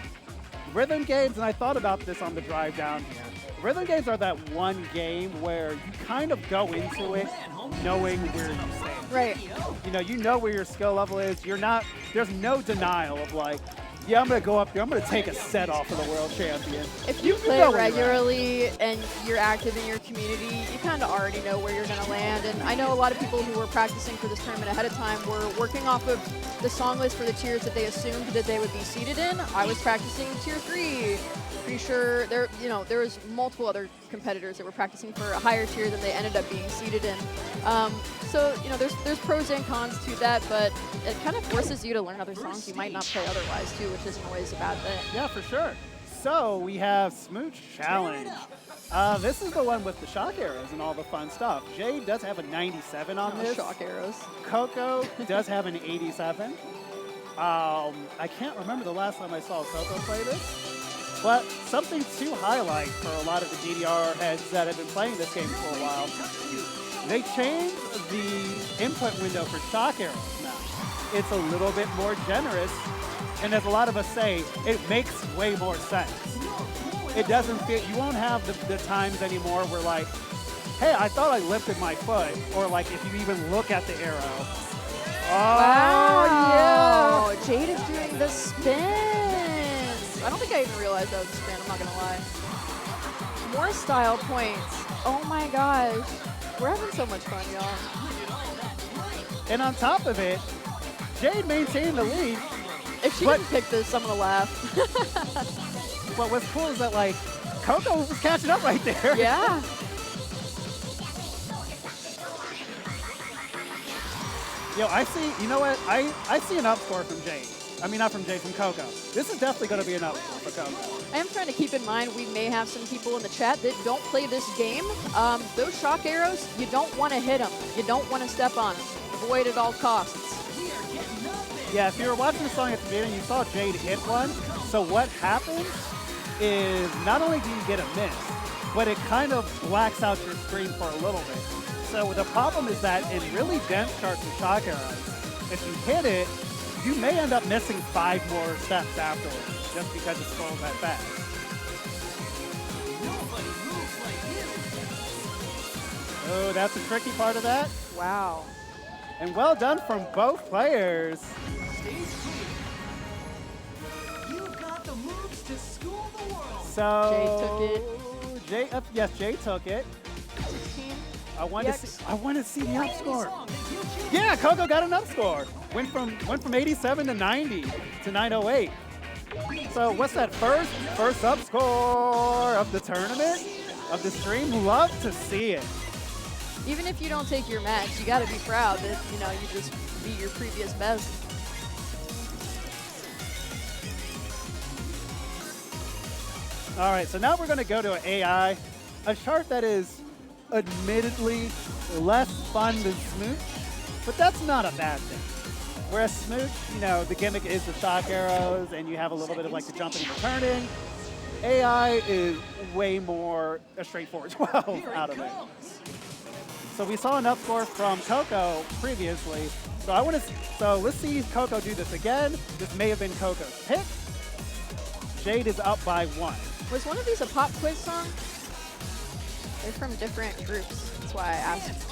Rhythm games, and I thought about this on the drive down here. Rhythm games are that one game where you kind of go into it knowing where you stand. Right. You know where your skill level is. There's no denial of like, yeah, I'm going to go up there. I'm going to take a set off of the world champion. If you play regularly and you're active in your community, you kind of already know where you're going to land. And I know a lot of people who were practicing for this tournament ahead of time were working off of the song list for the tiers that they assumed that they would be seated in. I was practicing tier 3. Pretty sure there was multiple other competitors that were practicing for a higher tier than they ended up being seated in. So there's pros and cons to that, but it kind of forces you to learn other songs you might not play otherwise too, which isn't always a bad thing. Yeah, for sure. So we have smooooch challenge. This is the one with the shock arrows and all the fun stuff. Jade does have a 97 on this. Shock arrows. Coco does have an 87. I can't remember the last time I saw Coco play this. But something to highlight for a lot of the DDR heads that have been playing this game for a while, they changed the input window for shock arrows now. It's a little bit more generous, and as a lot of us say, it makes way more sense. It doesn't fit, you won't have the times anymore where like, hey, I thought I lifted my foot, or like if you even look at the arrow. Wow, yeah. Jade is doing the spins. I don't think I even realized that was a spin, I'm not gonna lie. More style points. Oh my gosh. We're having so much fun, y'all. And on top of it, Jade maintained the lead. If she didn't pick this, I'm gonna laugh. But what's cool is that like, Coco was catching up right there. Yeah. Yo, I see, you know what? I see an up score from Jade. I mean, not from Jade, from Coco. This is definitely going to be an up score for Coco. I am trying to keep in mind we may have some people in the chat that don't play this game. Those shock arrows, you don't want to hit them. You don't want to step on them. Avoid at all costs. Yeah, if you were watching the song at the beginning, you saw Jade hit one. So what happens is not only do you get a miss, but it kind of blacks out your screen for a little bit. So the problem is that in really dense charts of shock arrows, if you hit it, you may end up missing 5 more steps afterwards, just because it's going that fast. Oh, that's the tricky part of that. Wow. And well done from both players. You've got the moves to school the world. So Jade took it. Yes, Jade took it. 16. I want to see the up score. Yeah, Coco got an up score. Went from 87 to 90 to 908. So what's that first up score of the tournament, of the stream? Love to see it. Even if you don't take your match, you got to be proud that, you know, you just beat your previous best. All right, so now we're going to go to an AI, a chart that is admittedly less fun than smooooch, but that's not a bad thing. Whereas smooooch, you know, the gimmick is the shock arrows, and you have a little bit of like the jumping and returning. AI is way more a straightforward 12 out of it. So we saw an up score from Coco previously. So let's see Coco do this again. This may have been Coco's pick. Jade is up by 1. Was one of these a pop quiz song? They're from different groups. That's why I asked.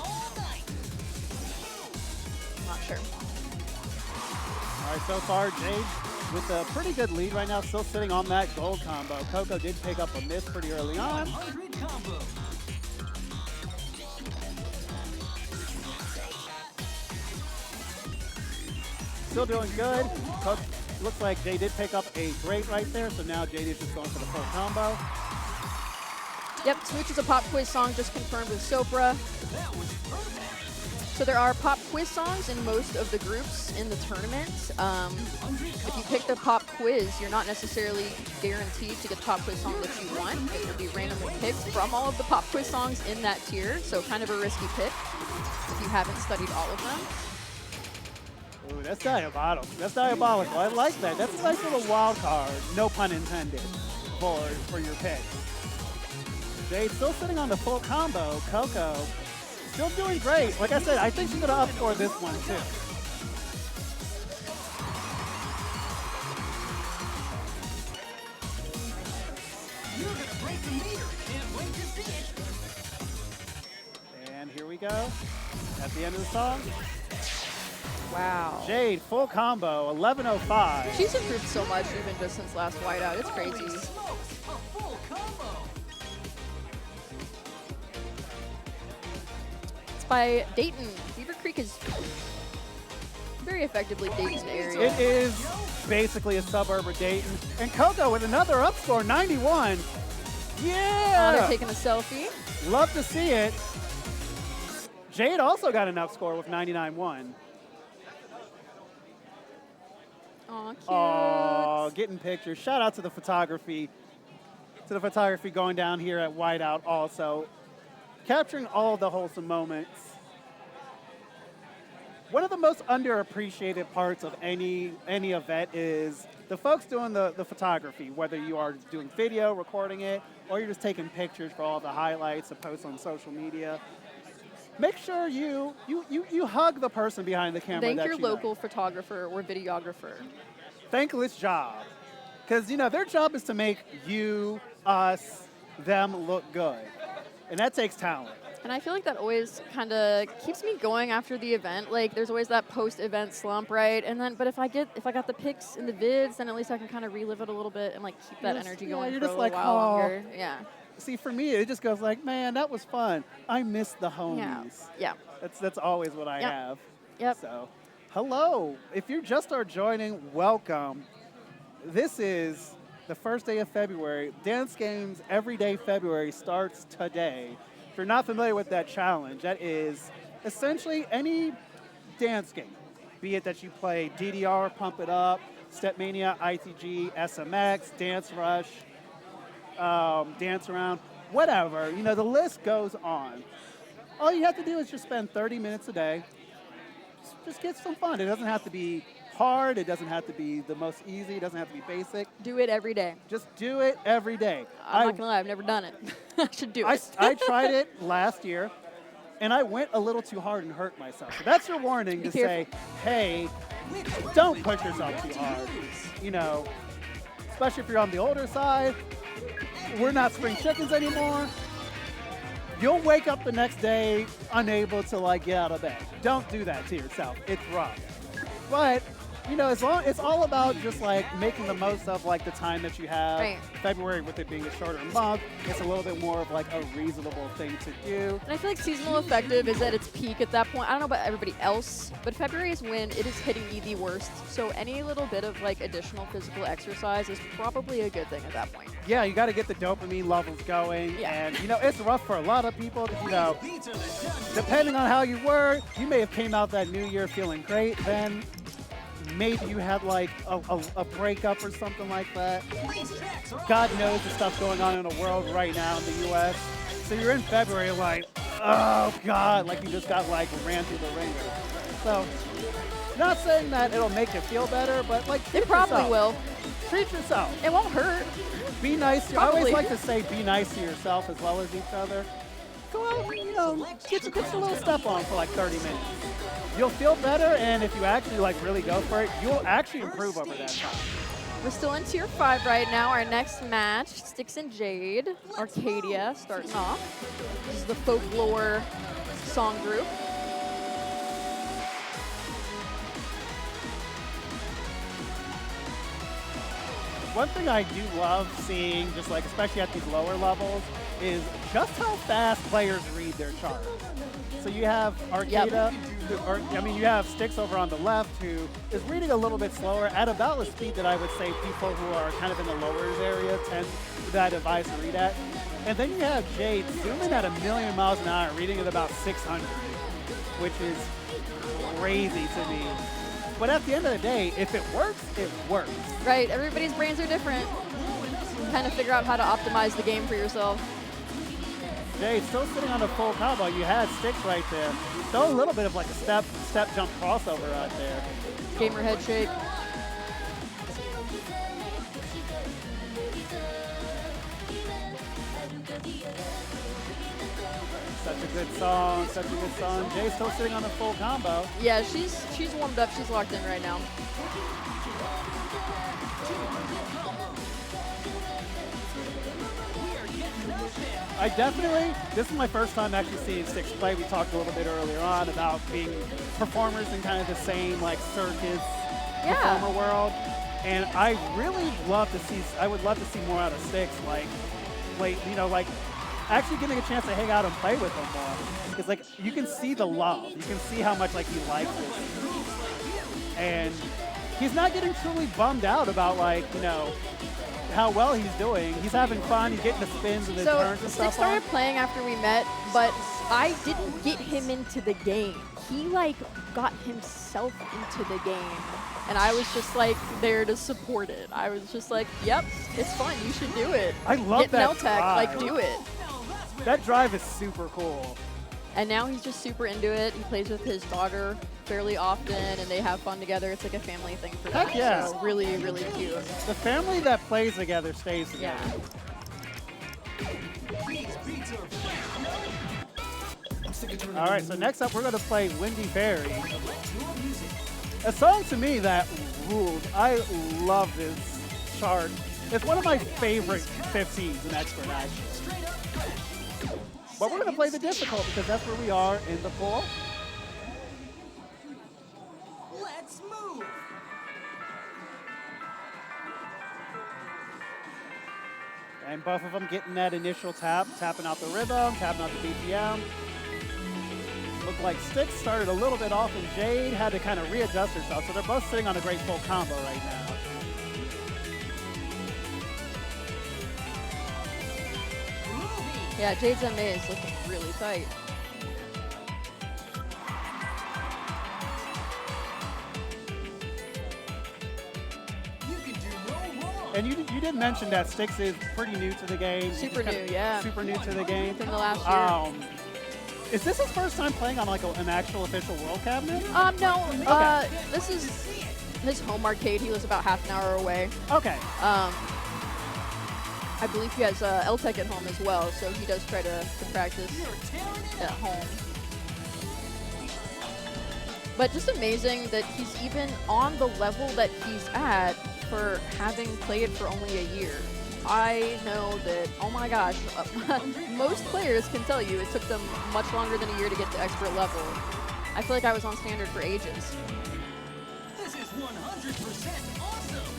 I'm not sure. All right, so far Jade with a pretty good lead right now, still sitting on that gold combo. Coco did pick up a miss pretty early on. 100 combo. Still doing good. Looks like Jade did pick up a great right there, so now Jade is just going for the full combo. Yep, smooooch is a pop quiz song, just confirmed with Sopra. So there are pop quiz songs in most of the groups in the tournament. If you pick the pop quiz, you're not necessarily guaranteed to get the pop quiz song that you want. It will be randomly picked from all of the pop quiz songs in that tier, so kind of a risky pick if you haven't studied all of them. Ooh, that's diabolical. That's diabolical. I like that. That's a nice little wild card, no pun intended, for your pick. Jade still sitting on the full combo. Coco still doing great. Like I said, I think she's going to upscore this one too. You're gonna break the meter. Can't wait to see it. And here we go. At the end of the song. Wow. Jade, full combo, 11:05. She's improved so much even just since last whiteout. It's crazy. Holy smokes, a full combo. It's by Dayton. Beavercreek is very effectively Dayton's area. It is basically a suburb of Dayton. And Coco with another up score, 91. Yeah! They're taking a selfie. Love to see it. Jade also got an up score with 99.1. Aw, cute. Oh, getting pictures. Shout out to the photography. To the photography going down here at Whiteout also. Capturing all of the wholesome moments. One of the most underappreciated parts of any event is the folks doing the photography, whether you are doing video, recording it, or you're just taking pictures for all the highlights to post on social media. Make sure you hug the person behind the camera. Thank that your you local like. photographer or videographer. Thankless job. Because, you know, their job is to make you, us, them look good. And that takes talent. And I feel like that always kind of keeps me going after the event. Like, there's always that post-event slump, right? And then, but if I got the pics in the vids, then at least I can kind of relive it a little bit and like keep that energy going you're for just a like, little while oh. longer. Yeah. See, for me, it just goes like, man, that was fun. I miss the homies. Yeah. That's always what I have. Yep. So, hello. If you just are joining, welcome. This is the first day of February. Dance Games Everyday February starts today. If you're not familiar with that challenge, that is essentially any dance game. Be it that you play DDR, Pump It Up, Stepmania, ITG, SMX, Dance Rush, Dance Around, whatever. You know, the list goes on. All you have to do is just spend 30 minutes a day. Just get some fun. It doesn't have to be hard. It doesn't have to be the most easy. It doesn't have to be basic. Do it every day. Just do it every day. I'm not gonna lie, I've never done it. I should do it. I tried it last year, and I went a little too hard and hurt myself. So that's your warning to say, hey, don't push yourself too hard. You know, especially if you're on the older side. We're not spring chickens anymore. You'll wake up the next day unable to like get out of bed. Don't do that to yourself. It's rough. But you know, as long it's all about just like making the most of like the time that you have. Right. February, with it being a shorter month, it's a little bit more of like a reasonable thing to do. And I feel like seasonal effective is at its peak at that point. I don't know about everybody else, but February is when it is hitting me the worst. So any little bit of like additional physical exercise is probably a good thing at that point. Yeah, you got to get the dopamine levels going, Yeah. and you know it's rough for a lot of people. You know, depending on how you were, you may have came out that new year feeling great. Then maybe you had like a breakup or something like that. God knows the stuff going on in the world right now in the U.S. So you're in February like, oh God, like you just got like ran through the ringer. So, not saying that it'll make you feel better, but like It probably will. Treat yourself. It won't hurt. Be nice. I Probably. always like to say be nice to yourself as well as each other. Go out, you know, get a little step on for like 30 minutes. You'll feel better, and if you actually like really go for it, you'll actually improve over that time. We're still in Tier 5 right now. Our next match, Styx and Jade, Arcadia starting off. This is the Folklore song group. One thing I do love seeing, just like especially at these lower levels, is just how fast players read their charts. So you have Arcadia, you have Styx over on the left, who is reading a little bit slower at about the speed that I would say people who are kind of in the lowers area tend that advice to read at. And then you have Jade zooming at 1,000,000 miles an hour, reading at about 600, which is crazy to me. But at the end of the day, if it works, it works. Right, everybody's brains are different. Kind of figure out how to optimize the game for yourself. Jade still sitting on a full combo. You had Styx right there. Still a little bit of like a step jump crossover right there. Gamer head shake. Such a good song, such a good song. Jade's still sitting on a full combo. Yeah, she's warmed up. She's locked in right now. I definitely, this is my first time actually seeing Styx play. We talked a little bit earlier on about being performers in kind of the same like circus performer world. And I really love to see, I would love to see more out of Styx, like you know, like actually getting a chance to hang out and play with him more. Because like you can see the love. You can see how much like he likes it. And he's not getting truly bummed out about like, you know, how well he's doing. He's having fun. He's getting the spins and the turns and Styx stuff. started playing after we met, but I didn't get him into the game. He like got himself into the game, and I was just like there to support it. I was just like, yep, it's fun. You should do it. I love Get that Meltech, like drive. do it. That drive is super cool. And now he's just super into it. He plays with his daughter fairly often, and they have fun together. It's like a family thing for them. Heck yeah. So really, really cute. The family that plays together stays together. Yeah. All right, so next up we're going to play Windy Fairy. A song to me that rules. I love this chart. It's one of my favorite 15s in Expert actually. But we're going to play the difficult because that's where we are in the pool. Let's move. And both of them getting that initial tap, tapping out the rhythm, tapping out the BPM. Looked like Styx started a little bit off and Jade had to kind of readjust herself. So they're both sitting on a great full combo right now. Yeah, Jade's MA is looking really tight. And you did mention that Styx is pretty new to the game. Super new, yeah. Super new to the game. Within the last year. Is this his first time playing on like an actual official world cabinet? No. Okay. This is his home arcade. He lives about half an hour away. Okay. I believe he has LTech at home as well, so he does try to practice at home. But just amazing that he's even on the level that he's at for having played for only a year. I know that, oh my gosh, most players can tell you it took them much longer than a year to get to expert level. I feel like I was on standard for ages. 100% awesome.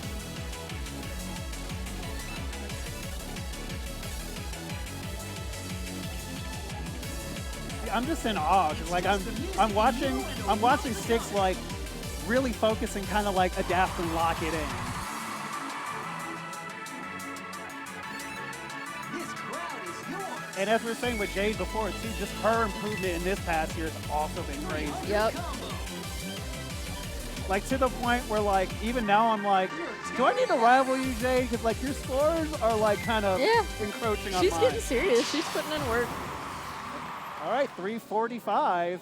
I'm just in awe. 'Cause, like I'm watching Sticks like really focus and kind of like adapt and lock it in. This crowd is yours. And as we were saying with Jade before too, just her improvement in this past year has also been crazy. Yep. Like to the point where like even now I'm like, do I need to rival you, Jade? Because like your scores are like kind of encroaching on She's mine. getting serious. She's putting in work. All right, 345.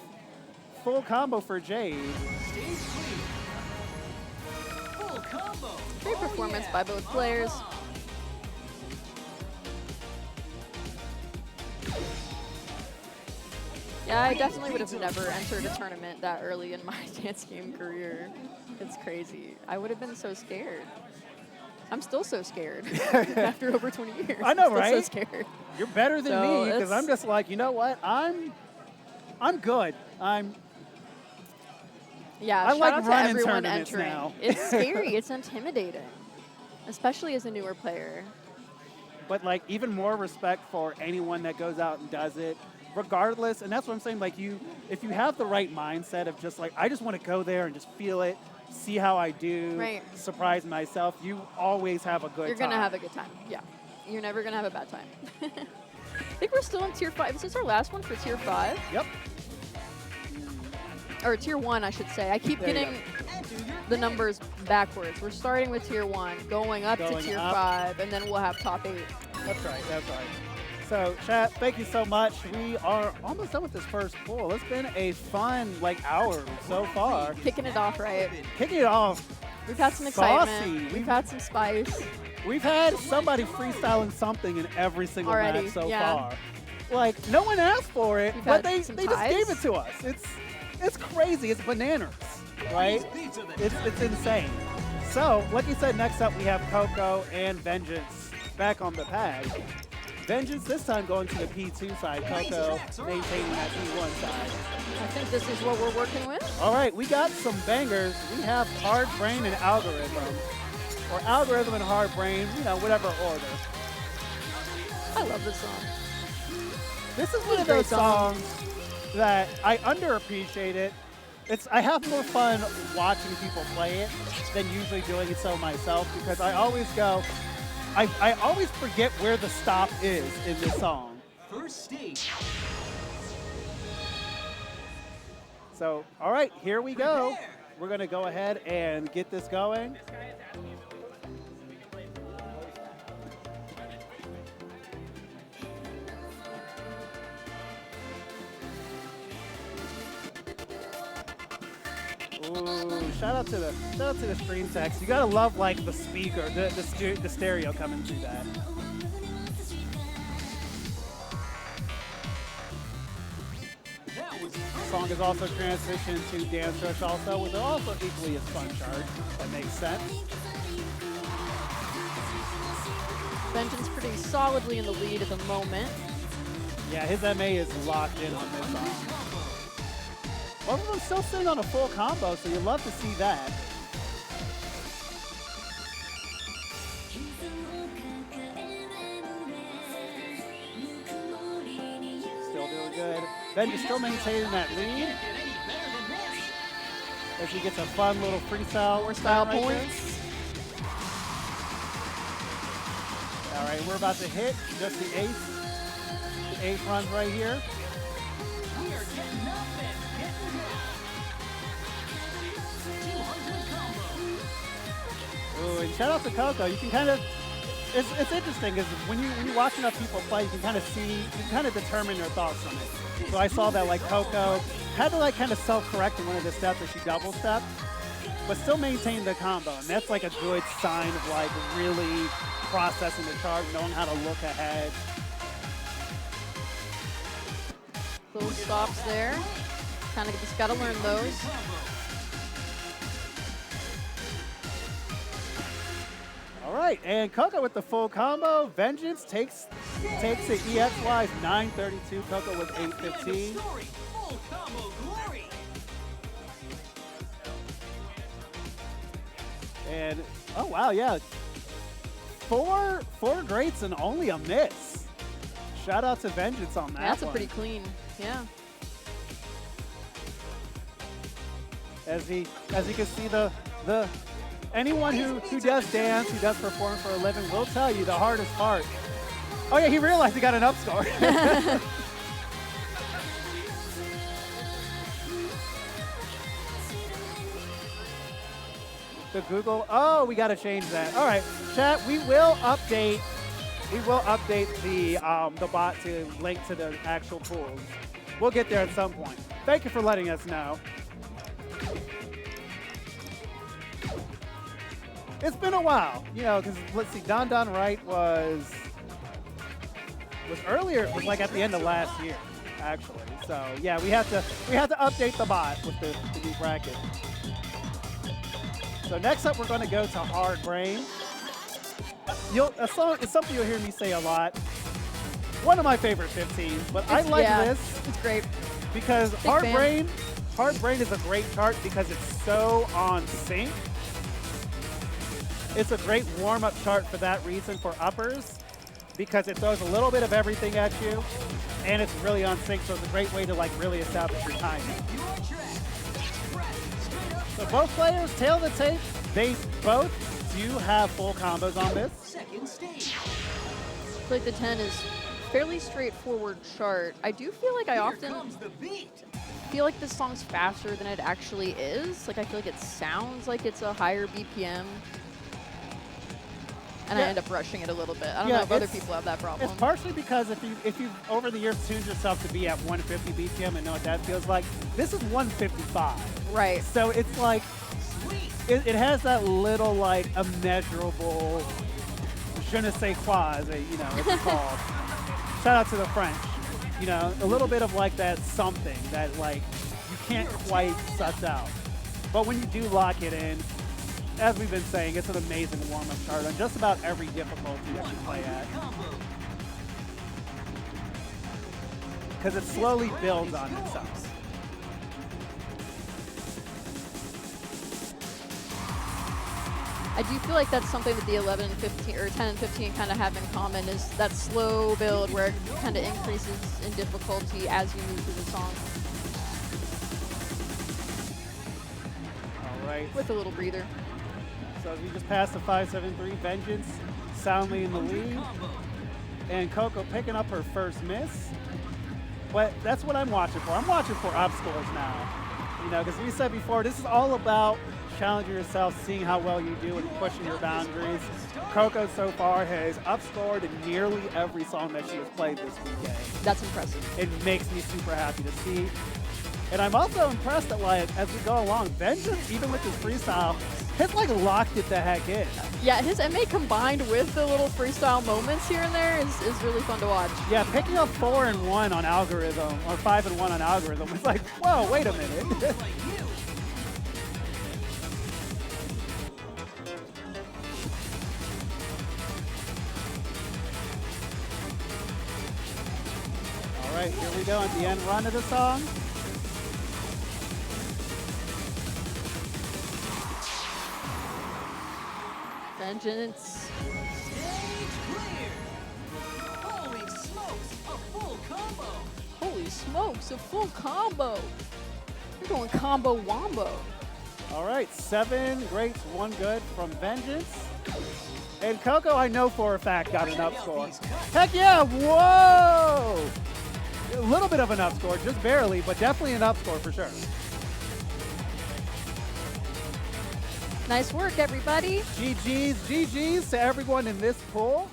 Full combo for Jade. Stage clear. Full combo. Great performance by both players. Yeah, I definitely would have never entered a tournament that early in my dance game career. It's crazy. I would have been so scared. I'm still so scared after over 20 years. I know, I'm still right? so scared. You're better than So me because it's- I'm just like, you know what? I'm good. Yeah, I shout like out to running everyone tournaments entering. now. It's scary. It's intimidating, especially as a newer player. But like even more respect for anyone that goes out and does it, regardless. And that's what I'm saying. Like if you have the right mindset of just like, I just want to go there and just feel it, see how I do, Right. surprise myself, you always have a good You're time. gonna have a good time. Yeah, you're never gonna have a bad time. I think we're still in tier 5. Is this our last one for tier 5? Yep. Or tier 1, I should say. I keep There you getting the numbers backwards. We're starting with tier 1, going up to Going tier up. 5, and then we'll have top 8. That's right. That's right. So, chat, thank you so much. We are almost done with this first pool. It's been a fun like hour so far. Kicking it off right. Kicking it off. We've had some Saucy. excitement. We've had some spice. We've had somebody freestyling something in every single Already, match so yeah. far. Like no one asked for it, We've but had they some just ties. gave it to us. It's crazy. It's bananas, right? It's insane. So, like you said, next up we have Coco and Vengeance back on the pad. Vengeance this time going to the P2 side. Coco maintaining that P1 side. I think this is what we're working with. All right, we got some bangers. We have Hard Brain and Algorithm. Or Algorithm and Hard Brain, you know, whatever order. I love this song. This is one of Great those song. songs that I underappreciate it. I have more fun watching people play it than usually doing it so myself because I always go, I always forget where the stop is in this song. First stage. So, all right, here we go. We're gonna go ahead and get this going. Ooh, shout out to the stream text. You gotta love like the speaker, the stereo coming through that. That was Song is also transitioned to Dance Rush also, with also equally as fun chart. That makes sense. Vengeance pretty solidly in the lead at the moment. Yeah, his MA is locked in on this song. Both of them still sitting on a full combo, so you love to see that. Still doing good. Benji still maintaining that lead as he gets a fun little freestyle. More style right there. points. All right, we're about to hit just the ace. The ace runs right here. We are getting up and getting down. 200 combo. Ooh, and shout out to Coco. You can kind of, it's interesting because when you watch enough people play, you can kind of see, you can kind of determine their thoughts from it. So I saw that like Coco had to like kind of self-correct in one of the steps that she double stepped, but still maintained the combo. And that's like a good sign of like really processing the chart, knowing how to look ahead. Little stops there. Kind of just gotta learn those. All right, and Coco with the full combo. Vengeance takes it EXY's 932. Coco was 815. Story. Full combo glory. And, oh, wow, yeah. Four greats and only a miss. Shout out to Vengeance on that That's one. a pretty clean, yeah. As you can see, anyone who does dance, who does perform for a living will tell you the hardest part. Oh yeah, he realized he got an up score. The Google, oh, we got to change that. All right, chat, we will update the bot to link to the actual pools. We'll get there at some point. Thank you for letting us know. It's been a while, you know, because let's see, Don Right was earlier. It was like at the end of last year, actually. So yeah, we have to update the bot with the new bracket. So next up, we're going to go to Hard Brain. It's something you'll hear me say a lot. One of my favorite 15s, but I like this. It's great. Because Hard Brain is a great chart because it's so on sync. It's a great warm-up chart for that reason for uppers, because it throws a little bit of everything at you, and it's really on sync, so it's a great way to like really establish your timing. So both players, tail of the tape, they both do have full combos on this. I feel like the 10 is fairly straightforward chart. I do feel like I often feel like this song's faster than it actually is. Like I feel like it sounds like it's a higher BPM. And I end up rushing it a little bit. I don't know if other people have that problem. It's partially because if you over the years tuned yourself to be at 150 BPM and know what that feels like, this is 155. Right. So it's like, it has that little like immeasurable je ne sais quoi, as you know, it's called. Shout out to the French. You know, a little bit of like that something that like you can't quite suss out. But when you do lock it in, as we've been saying, it's an amazing warm-up chart on just about every difficulty that you play at. Because it slowly builds on itself. I do feel like that's something that the 11 and 15 or 10 and 15 kind of have in common, is that slow build where it kind of increases in difficulty as you move through the song. All right. With a little breather. So we just passed the 5-7-3, Vengeance soundly in the lead. And Coco picking up her first miss. But that's what I'm watching for. I'm watching for up scores now. You know, because we said before, this is all about challenging yourself, seeing how well you do and pushing your boundaries. Coco so far has upscored in nearly every song that she has played this weekend. That's impressive. It makes me super happy to see. And I'm also impressed that, like, as we go along, Vengeance, even with his freestyle, has like locked it the heck in. Yeah, his MA combined with the little freestyle moments here and there is really fun to watch. Yeah, picking up 4 and 1 on algorithm, or 5 and 1 on algorithm, it's like, whoa, wait a minute. All right, here we go at the end run of the song. Vengeance. Stage clear. Holy smokes, a full combo. Holy smokes, a full combo. You're going combo wombo. All right, 7 greats, 1 good from Vengeance. And Coco, I know for a fact, got an up score. Heck yeah, whoa! A little bit of an up score, just barely, but definitely an up score for sure. Nice work, everybody. GG's to everyone in this pool.